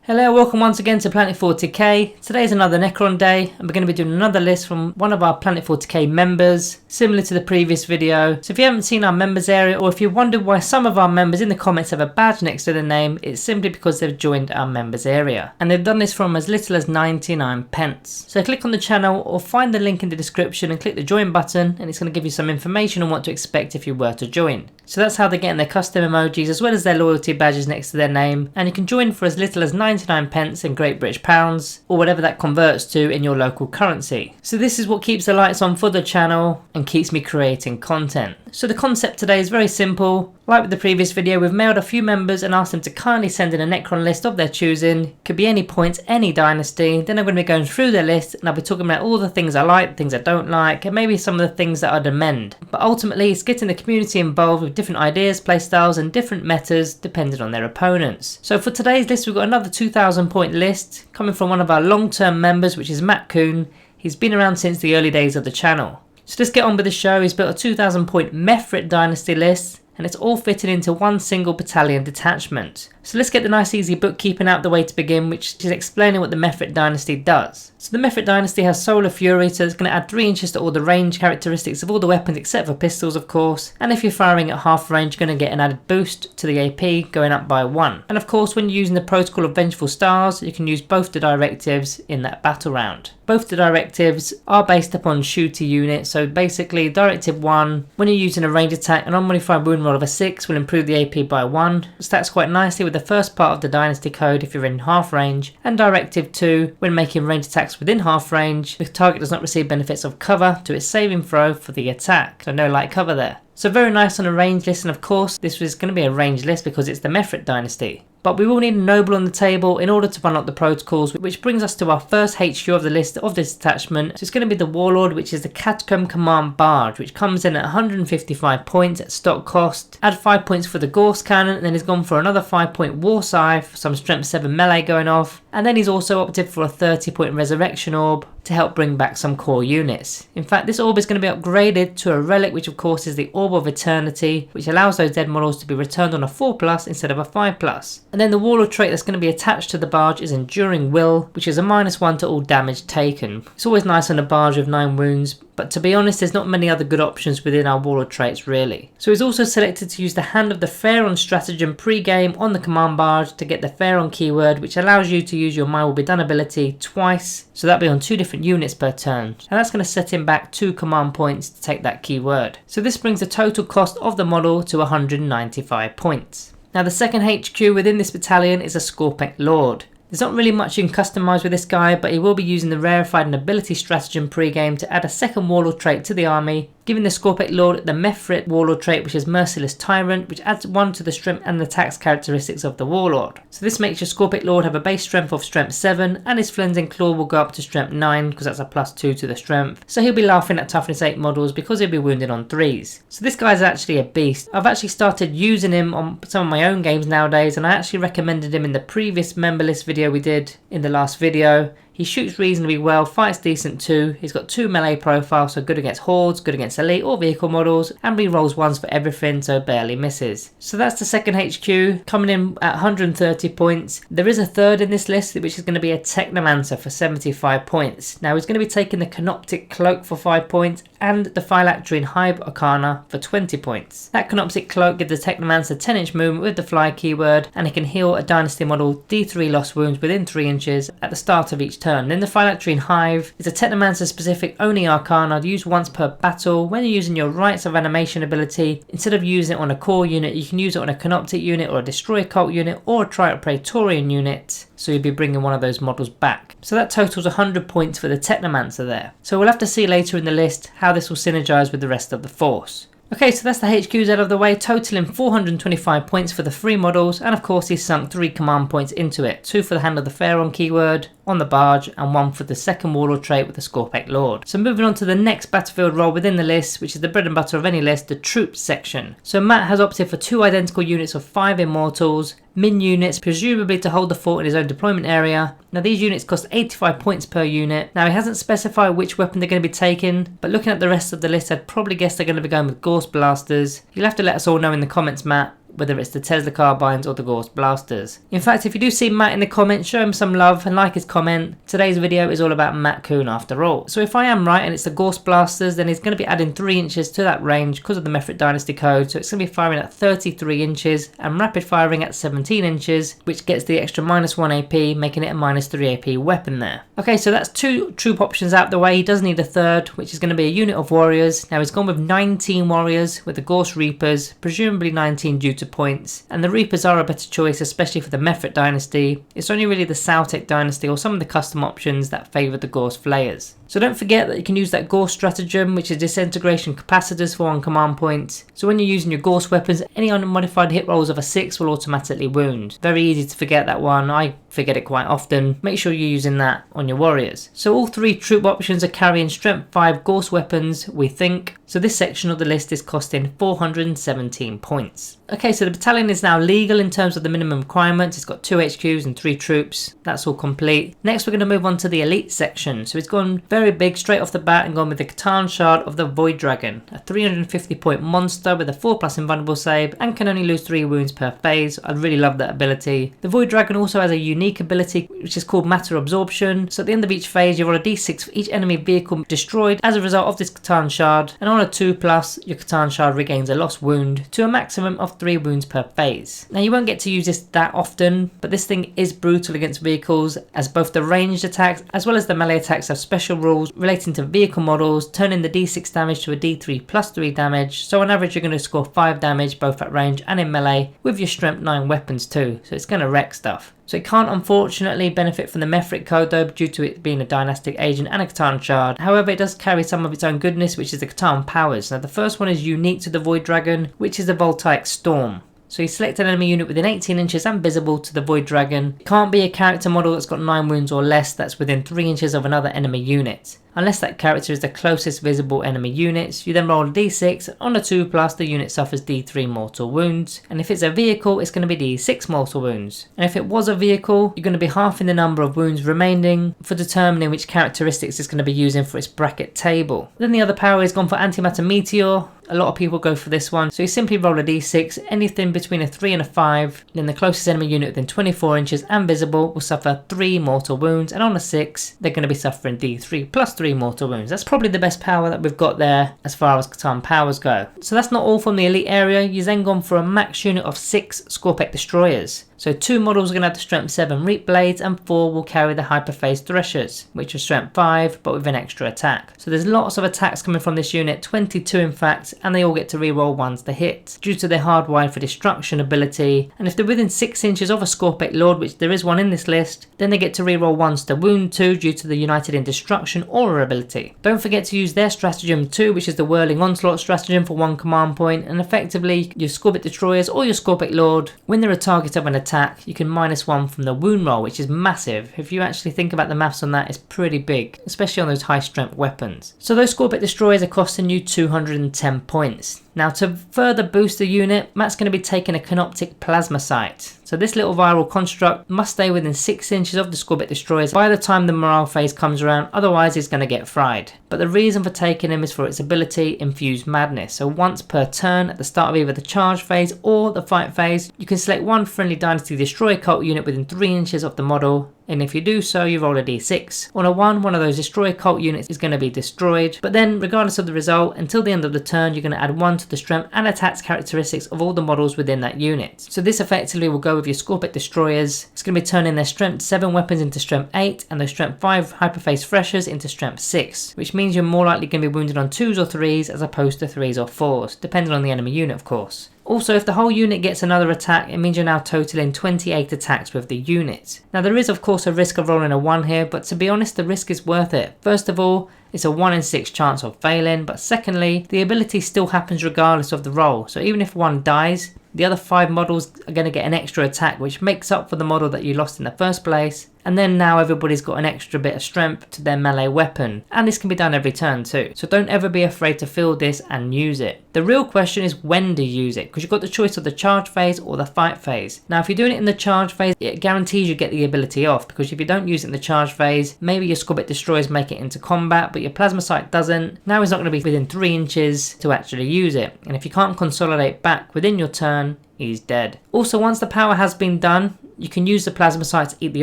Hello, welcome once again to Planet 40k. Today is another Necron day and we're going to be doing another list from one of our Planet 40k members, similar to the previous video. So if you haven't seen our members area, or if you wondered why some of our members in the comments have a badge next to their name, it's simply because they've joined our members area. And they've done this from as little as 99 pence. So click on the channel or find the link in the description and click the join button, and it's going to give you some information on what to expect if you were to join. So that's how they're getting their custom emojis as well as their loyalty badges next to their name, and you can join for as little as 99 pence in Great British pounds, or whatever that converts to in your local currency. So this is what keeps the lights on for the channel and keeps me creating content. So the concept today is very simple. Like with the previous video, we've mailed a few members and asked them to kindly send in a Necron list of their choosing. Could be any points, any dynasty. Then I'm going to be going through their list and I'll be talking about all the things I like, things I don't like, and maybe some of the things that I'd amend. But ultimately it's getting the community involved with different ideas, playstyles and different metas depending on their opponents. So for today's list we've got another 2000 point list coming from one of our long-term members, which is Matt Kuhn. He's been around since the early days of the channel. So let's get on with the show. He's built a 2000 point Mefrit dynasty list, and it's all fitted into one single battalion detachment. So let's get the nice easy bookkeeping out the way to begin, which is explaining what the Mefrit dynasty does. So the Mefrit dynasty has Solar Fury, so it's going to add 3 inches to all the range characteristics of all the weapons except for pistols of course, and if you're firing at half range you're going to get an added boost to the AP going up by 1. And of course when you're using the protocol of Vengeful Stars you can use both the directives in that battle round. Both the directives are based upon shooter units, so basically directive 1, when you're using a range attack, an unmodified wound roll of a 6 will improve the AP by 1. Stacks quite nicely with the first part of the dynasty code if you're in half range, and directive 2, when making range attacks within half range, the target does not receive benefits of cover to its saving throw for the attack, so no light cover there. So very nice on a range list, and of course this was going to be a range list because it's the Mefrit dynasty. But we will need a noble on the table in order to unlock the protocols, which brings us to our first HQ of the list of this detachment. So it's going to be the Warlord, which is the Catacomb Command Barge, which comes in at 155 points at stock cost. Add 5 points for the Gorse Cannon, and then he's gone for another 5 point War Scythe, some strength 7 melee going off, and then he's also opted for a 30 point Resurrection Orb to help bring back some core units. In fact, this orb is going to be upgraded to a relic, which of course is the Orb of Eternity, which allows those dead models to be returned on a 4+ instead of a 5+. And then the Warlord trait that's going to be attached to the barge is Enduring Will, which is a -1 to all damage taken. It's always nice on a barge with 9 wounds, but to be honest there's not many other good options within our Warlord traits really. So he's also selected to use the Hand of the Pharaon stratagem pre-game on the command barge to get the Pharaon keyword, which allows you to use your My Will Be Done ability twice, so that'll be on 2 different units per turn, and that's going to set him back 2 command points to take that keyword. So this brings the total cost of the model to 195 points. Now the second HQ within this battalion is a Scorpec Lord. There's not really much you can customise with this guy, but he will be using the rarefied nobility stratagem pre-game to add a second Warlord trait to the army, giving the Scorpec Lord the Mefrit Warlord trait, which is Merciless Tyrant, which adds 1 to the strength and attacks characteristics of the Warlord. So this makes your Scorpec Lord have a base strength of strength 7, and his Flensing Claw will go up to strength 9 because that's a +2 to the strength. So he'll be laughing at toughness 8 models because he'll be wounded on 3s. So this guy's actually a beast. I've actually started using him on some of my own games nowadays, and I actually recommended him in the previous member list video we did in the last video. He shoots reasonably well, fights decent too, he's got 2 melee profiles, so good against hordes, good against elite or vehicle models, and re-rolls 1s for everything, so barely misses. So that's the second HQ, coming in at 130 points. There is a third in this list, which is going to be a Technomancer for 75 points. Now he's going to be taking the Canoptic Cloak for 5 points, and the Phylactery Hive Arcana for 20 points. That Canoptic Cloak gives the Technomancer 10-inch movement with the fly keyword, and he can heal a Dynasty model D3 lost wounds within 3 inches at the start of each turn. Then the Phylactery Hive is a Technomancer specific only Arcana used once per battle. When you're using your Rites of Animation ability, instead of using it on a core unit, you can use it on a Canoptic unit or a Destroy Cult unit or a Triumph Praetorian unit, so you'll be bringing one of those models back. So that totals 100 points for the Technomancer there. So we'll have to see later in the list how this will synergise with the rest of the force. Okay, so that's the HQs out of the way, totaling 425 points for the 3 models, and of course he's sunk 3 command points into it, 2 for the Hand of the Pharaon keyword on the barge, and 1 for the second Warlord trait with the Scorpec Lord. So moving on to the next battlefield role within the list, which is the bread and butter of any list, the troops section. So Matt has opted for 2 identical units of 5 Immortals, min units, presumably to hold the fort in his own deployment area. Now these units cost 85 points per unit. Now he hasn't specified which weapon they're going to be taking, but looking at the rest of the list I'd probably guess they're going to be going with Gorse Blasters. You'll have to let us all know in the comments, Matt, whether it's the Tesla carbines or the Gauss blasters. In fact, if you do see Matt in the comments, show him some love and like his comment. Today's video is all about Matt Kuhn after all. So if I am right and it's the Gauss blasters, then he's going to be adding 3 inches to that range because of the Method Dynasty code. So it's going to be firing at 33 inches and rapid firing at 17 inches, which gets the extra -1 AP, making it a -3 AP weapon there. Okay, so that's 2 troop options out the way. He does need a third, which is going to be a unit of warriors. Now he's gone with 19 warriors with the Gauss Reapers, presumably 19 due to points. And the Reapers are a better choice, especially for the Method Dynasty. It's only really the Celtic Dynasty or some of the custom options that favour the Gauss Flayers. So don't forget that you can use that Gauss stratagem, which is disintegration capacitors for 1 command point. So when you're using your Gauss weapons, any unmodified hit rolls of a 6 will automatically wound. Very easy to forget that one. I forget it quite often. Make sure you're using that on your warriors. So all 3 troop options are carrying strength 5 Gauss weapons, we think. So this section of the list is costing 417 points. Okay, so the battalion is now legal in terms of the minimum requirements. It's got 2 HQs and 3 troops. That's all complete. Next, we're going to move on to the elite section. So it's gone very big straight off the bat and gone with the Catan Shard of the Void Dragon, a 350 point monster with a 4+ invulnerable save and can only lose 3 wounds per phase. I really love that ability. The Void Dragon also has a unique ability which is called Matter Absorption. So at the end of each phase, you roll a d6 for each enemy vehicle destroyed as a result of this Catan Shard, and on a 2+, your Catan Shard regains a lost wound to a maximum of 3 wounds per phase. Now you won't get to use this that often, but this thing is brutal against vehicles, as both the ranged attacks as well as the melee attacks have special rules relating to vehicle models, turning the d6 damage to a d3 plus 3 damage. So on average you're going to score 5 damage both at range and in melee with your strength 9 weapons too, so it's going to wreck stuff. So it can't unfortunately benefit from the Methric code though, due to it being a dynastic agent and a Catan Shard. However, it does carry some of its own goodness, which is the Catan powers. Now the first one is unique to the Void Dragon, which is the Voltaic Storm. So you select an enemy unit within 18 inches and visible to the Void Dragon. It can't be a character model that's got 9 wounds or less that's within 3 inches of another enemy unit. Unless that character is the closest visible enemy unit, you then roll a d6, on a 2+, the unit suffers d3 mortal wounds, and if it's a vehicle, it's going to be d6 mortal wounds. And if it was a vehicle, you're going to be halving the number of wounds remaining for determining which characteristics it's going to be using for its bracket table. Then the other power is gone for Antimatter Meteor. A lot of people go for this one, so you simply roll a d6, anything between a 3 and a 5, then the closest enemy unit within 24 inches and visible will suffer 3 mortal wounds, and on a 6, they're going to be suffering d3 plus 3 mortal wounds. That's probably the best power that we've got there as far as Catan powers go. So that's not all from the elite area. You've then gone for a max unit of 6 Scorpec Destroyers. So 2 models are going to have the strength 7 Reap Blades and 4 will carry the Hyperphase Threshers, which are strength 5 but with an extra attack. So there's lots of attacks coming from this unit, 22 in fact, and they all get to reroll ones to hit due to their hardwired for destruction ability. And if they're within 6 inches of a Scorpec Lord, which there is one in this list, then they get to reroll ones to wound 2 due to the United in Destruction aura ability. Don't forget to use their stratagem too, which is the Whirling Onslaught stratagem for 1 command point, and effectively your Scorpec Destroyers or your Scorpec Lord, when they're a target of an attack, you can -1 from the wound roll, which is massive. If you actually think about the maths on that, it's pretty big, especially on those high strength weapons. So those Scorpec Destroyers are costing you 210 points. Now to further boost the unit, Matt's going to be taking a Canoptic Plasma Sight. So this little viral construct must stay within 6 inches of the Scorpec Destroyers by the time the morale phase comes around, otherwise he's going to get fried. But the reason for taking him is for its ability Infuse Madness. So once per turn at the start of either the charge phase or the fight phase, you can select one friendly Dynasty Destroyer cult unit within 3 inches of the model, and if you do so, you roll a d6. On a 1, one of those Destroyer cult units is going to be destroyed, but then regardless of the result, until the end of the turn, you're going to add 1 to the strength and attacks characteristics of all the models within that unit. So this effectively will go with your Scorpec Destroyers. It's going to be turning their strength 7 weapons into strength 8 and their strength 5 Hyperphase Threshers into strength 6, which means you're more likely going to be wounded on 2s or 3s as opposed to 3s or 4s, depending on the enemy unit of course. Also, if the whole unit gets another attack, it means you're now totaling 28 attacks with the unit. Now there is of course a risk of rolling a 1 here, but to be honest the risk is worth it. First of all, it's a 1 in 6 chance of failing, but secondly, the ability still happens regardless of the roll. So even if 1 dies, the other 5 models are going to get an extra attack, which makes up for the model that you lost in the first place. and then now everybody's got an extra bit of strength to their melee weapon, and this can be done every turn too. So don't ever be afraid to field this and use it. The real question is when to use it, because you've got the choice of the charge phase or the fight phase. Now if you're doing it in the charge phase, it guarantees you get the ability off, because if you don't use it in the charge phase, maybe your Scorbit Destroyers make it into combat, but your Plasma Sight doesn't. Now he's not going to be within 3 inches to actually use it, and if you can't consolidate back within your turn, he's dead. Also, once the power has been done, you can use the Plasma Sight to eat the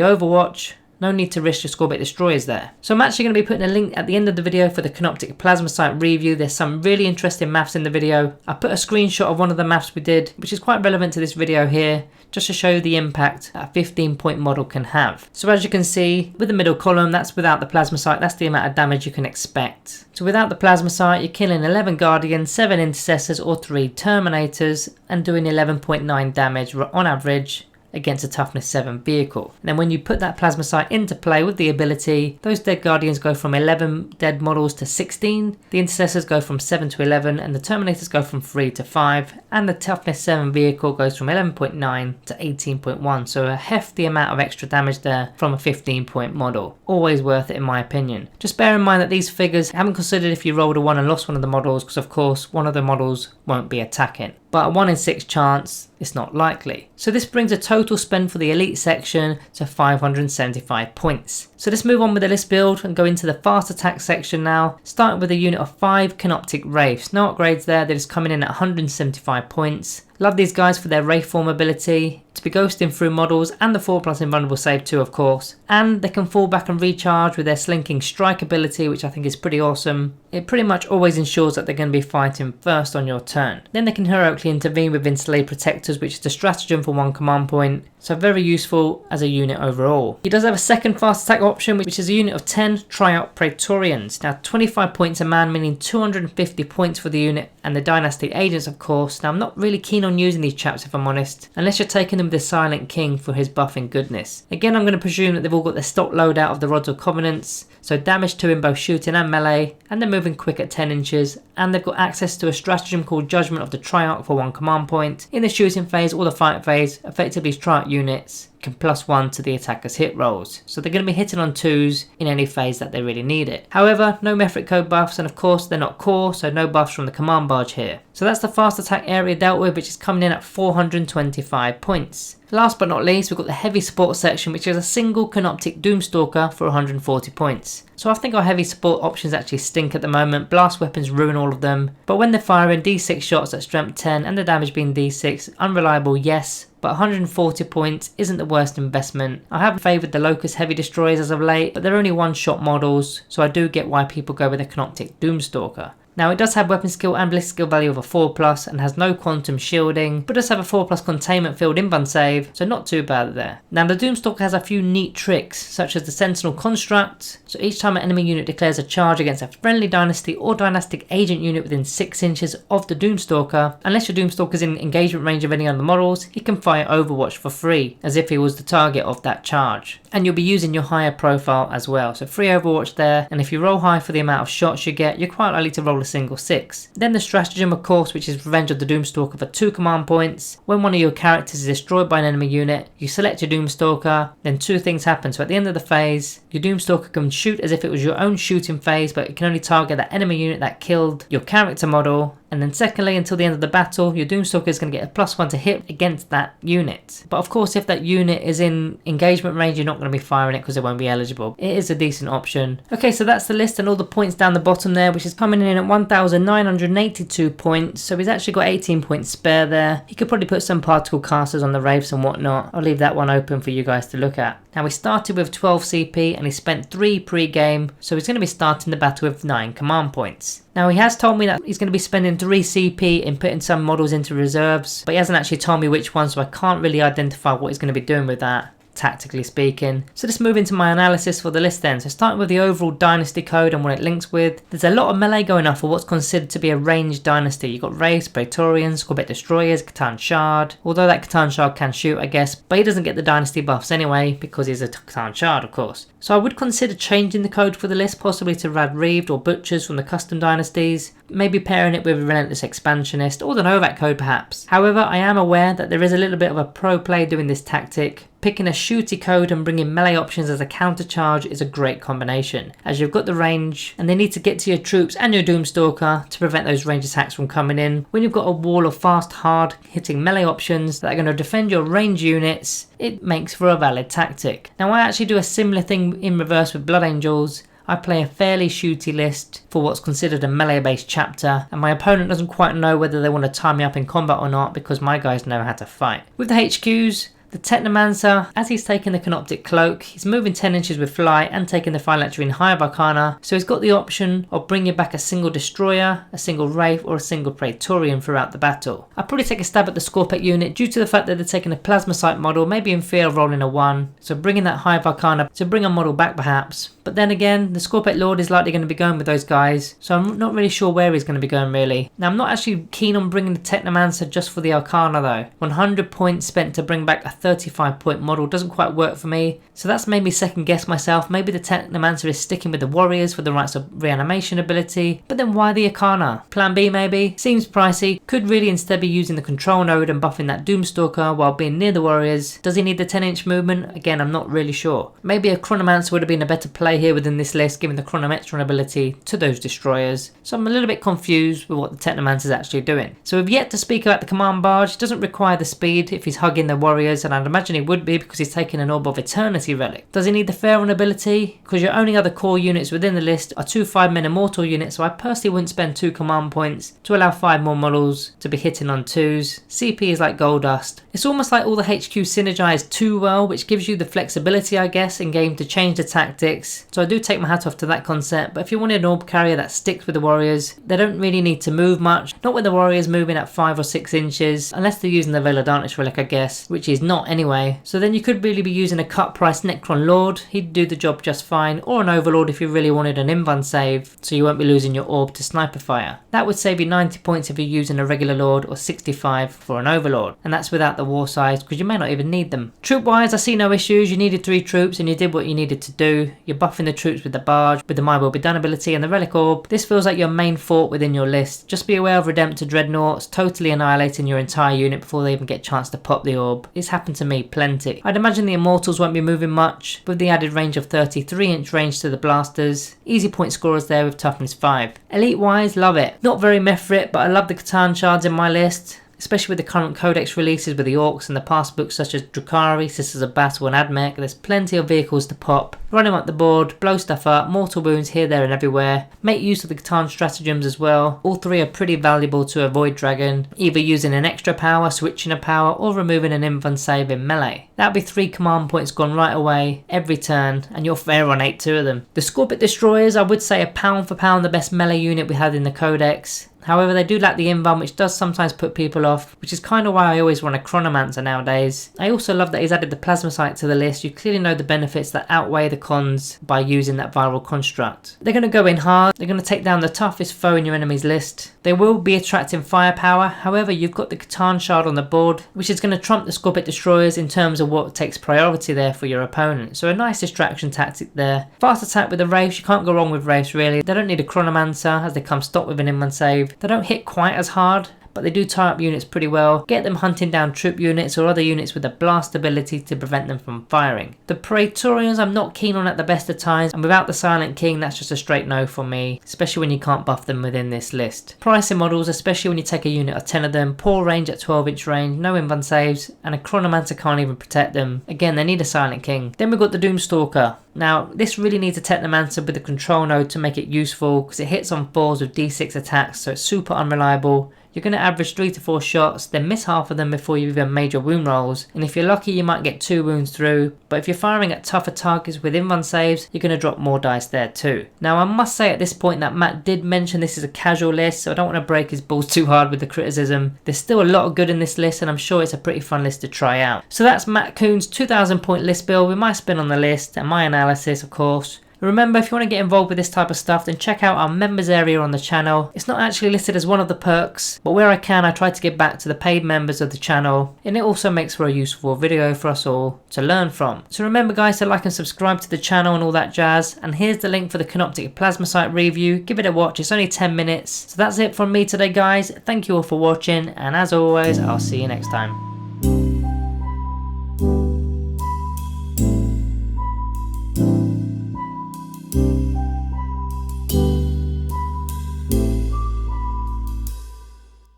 Overwatch. No need to risk your Scorbit Destroyers there. So I'm actually going to be putting a link at the end of the video for the Canoptic Plasma Sight review. There's some really interesting maths in the video. I put a screenshot of one of the maths we did, which is quite relevant to this video here, just to show you the impact a 15-point model can have. So as you can see, with the middle column, that's without the Plasma Sight, that's the amount of damage you can expect. So without the Plasma Sight, you're killing 11 Guardians, 7 Intercessors or 3 Terminators, and doing 11.9 damage on average against a toughness 7 vehicle. And then when you put that Plasma Sight into play with the ability, those dead Guardians go from 11 dead models to 16, the Intercessors go from 7 to 11, and the Terminators go from 3 to 5, and the toughness 7 vehicle goes from 11.9 to 18.1, so a hefty amount of extra damage there from a 15-point model. Always worth it in my opinion. Just bear in mind that these figures haven't considered if you rolled a 1 and lost one of the models, because of course one of the models won't be attacking. But a 1 in 6 chance, it's not likely. So this brings a total spend for the elite section to 575 points. So let's move on with the list build and go into the fast attack section now, starting with a unit of 5 Canoptic Wraiths. No upgrades there, they're just coming in at 175 points. Love these guys for their Wraith form ability, to be ghosting through models, and the 4+ invulnerable save too, of course. And they can fall back and recharge with their slinking strike ability, which I think is pretty awesome. It pretty much always ensures that they're going to be fighting first on your turn. Then they can heroically intervene with Insulate Protectors, which is the stratagem for 1 command point. So very useful as a unit overall. He does have a second fast attack option, which is a unit of 10 Tryout Praetorians. Now 25 points a man, meaning 250 points for the unit, and the Dynasty agents of course. Now I'm not really keen on using these chaps if I'm honest, unless you're taking them with the Silent King for his buffing goodness. Again, I'm going to presume that they've all got their stock loadout of the Rods of Covenants, so damage 2 in both shooting and melee, and they're moving quick at 10 inches, and they've got access to a stratagem called Judgment of the Triarch for 1 command point. In the shooting phase or the fight phase, effectively Triarch units can +1 to the attacker's hit rolls, so they're going to be hitting on 2s in any phase that they really need it. However, no metric code buffs, and of course they're not core, so no buffs from the command barge here. So that's the fast attack area dealt with, which is coming in at 425 points. Last but not least, we've got the heavy support section, which is a single Canoptic Doomstalker for 140 points. So I think our heavy support options actually stink at the moment. Blast weapons ruin all of them, but when they're firing D6 shots at strength 10 and the damage being D6, unreliable yes, but 140 points isn't the worst investment. I have favoured the Locust Heavy Destroyers as of late, but they're only one-shot models, so I do get why people go with the Canoptic Doomstalker. Now it does have weapon skill and ballistic skill value of a 4+ and has no quantum shielding, but does have a 4+ containment field inbound save, so not too bad there. Now the Doomstalker has a few neat tricks, such as the Sentinel Construct, so each time an enemy unit declares a charge against a friendly Dynasty or Dynastic agent unit within 6 inches of the Doomstalker, unless your Doomstalker is in engagement range of any other models, he can fire Overwatch for free, as if he was the target of that charge. And you'll be using your higher profile as well, so free Overwatch there, and if you roll high for the amount of shots you get, you're quite likely to roll a single 6. Then the stratagem of course, which is Revenge of the Doomstalker for 2 command points. When one of your characters is destroyed by an enemy unit, you select your Doomstalker, then 2 things happen. So at the end of the phase, your Doomstalker can shoot as if it was your own shooting phase, but it can only target that enemy unit that killed your character model. And then secondly, until the end of the battle, your Doomstalker is going to get a +1 to hit against that unit. But of course, if that unit is in engagement range, you're not going to be firing it because it won't be eligible. It is a decent option. Okay, so that's the list and all the points down the bottom there, which is coming in at 1,982 points. So he's actually got 18 points spare there. He could probably put some particle casters on the Wraiths and whatnot. I'll leave that one open for you guys to look at. Now we started with 12 CP and he spent 3 pre-game, so he's going to be starting the battle with 9 command points. Now he has told me that he's going to be spending 3 CP in putting some models into reserves, but he hasn't actually told me which ones, so I can't really identify what he's going to be doing with that, tactically speaking. So let's move into my analysis for the list then. So starting with the overall Dynasty code and what it links with, there's a lot of melee going on for what's considered to be a ranged Dynasty. You've got Wraiths, Praetorians, Scorbit Destroyers, Catan Shard, although that Catan Shard can shoot I guess, but he doesn't get the Dynasty buffs anyway because he's a Catan Shard of course. So I would consider changing the code for the list, possibly to Rad Reaved or Butchers from the custom Dynasties, maybe pairing it with Relentless Expansionist or the Novak code perhaps. However, I am aware that there is a little bit of a pro play doing this tactic, picking a shooty code and bringing melee options as a counter charge is a great combination, as you've got the range and they need to get to your troops and your Doomstalker to prevent those range attacks from coming in. When you've got a wall of fast, hard hitting melee options that are going to defend your range units, it makes for a valid tactic. Now I actually do a similar thing in reverse with Blood Angels. I play a fairly shooty list for what's considered a melee based chapter, and my opponent doesn't quite know whether they want to tie me up in combat or not because my guys know how to fight. With the HQs, the Technomancer, as he's taking the Canoptic Cloak, he's moving 10 inches with Fly and taking the Phylaxia in Hive Arcana, so he's got the option of bringing back a single Destroyer, a single Wraith or a single Praetorian throughout the battle. I'd probably take a stab at the Scorpec unit due to the fact that they're taking a Plasmacite model, maybe in fear of rolling a 1, so bringing that Hive Arcana to bring a model back perhaps. But then again, the Scorpec Lord is likely going to be going with those guys, so I'm not really sure where he's going to be going really. Now I'm not actually keen on bringing the Technomancer just for the Arcana though. 100 points spent to bring back a 35 point model doesn't quite work for me, so that's made me second guess myself. Maybe the Technomancer is sticking with the Warriors for the rights of reanimation ability, but then why the Arcana? Plan B maybe? Seems pricey, could really instead be using the control node and buffing that Doomstalker while being near the Warriors. Does he need the 10-inch movement? Again, I'm not really sure. Maybe a Chronomancer would have been a better play here within this list, giving the Chronometron ability to those Destroyers, so I'm a little bit confused with what the Technomancer is actually doing. So we've yet to speak about the Command Barge. It doesn't require the speed if he's hugging the Warriors, and I'd imagine he would be because he's taking an Orb of Eternity relic. Does he need the Pharaoh ability? Because your only other core units within the list are 2 5-men Immortal units, so I personally wouldn't spend 2 command points to allow 5 more models to be hitting on 2s. CP is like gold dust. It's almost like all the HQ synergize too well, which gives you the flexibility I guess in game to change the tactics, so I do take my hat off to that concept. But if you want an Orb carrier that sticks with the Warriors, they don't really need to move much, not with the Warriors moving at 5 or 6 inches, unless they're using the Veladantis relic I guess, which is not anyway. So then you could really be using a cut price Necron Lord, he'd do the job just fine, or an Overlord if you really wanted an Invuln save, so you won't be losing your Orb to Sniper Fire. That would save you 90 points if you're using a regular Lord, or 65 for an Overlord, and that's without the war size because you may not even need them. Troop wise, I see no issues. You needed 3 troops and you did what you needed to do. You're buffing the troops with the Barge, with the My Will Be Done ability and the Relic Orb. This feels like your main fort within your list. Just be aware of Redemptor Dreadnoughts totally annihilating your entire unit before they even get a chance to pop the Orb. It's happened to me plenty. I'd imagine the Immortals won't be moving much, with the added range of 33-inch range to the blasters. Easy point scorers there with toughness 5. Elite wise, love it. Not very Mefrit, but I love the Catan shards in my list, especially with the current codex releases with the Orcs and the past books such as Drukhari, Sisters of Battle and Admech. There's plenty of vehicles to pop, run them up the board, blow stuff up, mortal wounds here, there and everywhere. Make use of the Catan stratagems as well. All 3 are pretty valuable to avoid dragon, either using an extra power, switching a power, or removing an Invuln save in melee. That'll be 3 command points gone right away every turn, and you're fair on 8-2 of them. The Scorpic Destroyers, I would say, are pound for pound the best melee unit we had in the codex. However, they do lack the Invuln, which does sometimes put people off, which is kind of why I always run a Chronomancer nowadays. I also love that he's added the Plasmacite to the list. You clearly know the benefits that outweigh the cons by using that viral construct. They're going to go in hard, they're going to take down the toughest foe in your enemy's list. They will be attracting firepower, however you've got the Catan shard on the board, which is going to trump the Scorpic Destroyers in terms of what takes priority there for your opponent. So a nice distraction tactic there. Fast attack with the Wraiths, you can't go wrong with Wraiths really. They don't need a Chronomancer as they come stocked with an Invuln save. They don't hit quite as hard, but they do tie up units pretty well. Get them hunting down troop units or other units with a blast ability to prevent them from firing. The Praetorians I'm not keen on at the best of times, and without the Silent King that's just a straight no for me, especially when you can't buff them within this list. Pricing models, especially when you take a unit of 10 of them, poor range at 12-inch range, no Invuln saves, and a Chronomancer can't even protect them. Again, they need a Silent King. Then we've got the Doomstalker. Now, this really needs a Technomancer with the control node to make it useful because it hits on 4s with D6 attacks, so it's super unreliable. You're going to average 3 to 4 shots, then miss half of them before you even made your wound rolls, and if you're lucky you might get 2 wounds through, but if you're firing at tougher targets with Invuln saves, you're going to drop more dice there too. Now I must say at this point that Matt did mention this is a casual list, so I don't want to break his balls too hard with the criticism. There's still a lot of good in this list and I'm sure it's a pretty fun list to try out. So that's Matt Coon's 2000 point list build with my spin on the list and my analysis of course. Remember, if you want to get involved with this type of stuff, then check out our members area on the channel. It's not actually listed as one of the perks, but where I can, I try to give back to the paid members of the channel, and it also makes for a useful video for us all to learn from. So remember guys to like and subscribe to the channel and all that jazz, and here's the link for the Canoptic Plasmacite review. Give it a watch, it's only 10 minutes. So that's it from me today guys, thank you all for watching, and as always, I'll see you next time.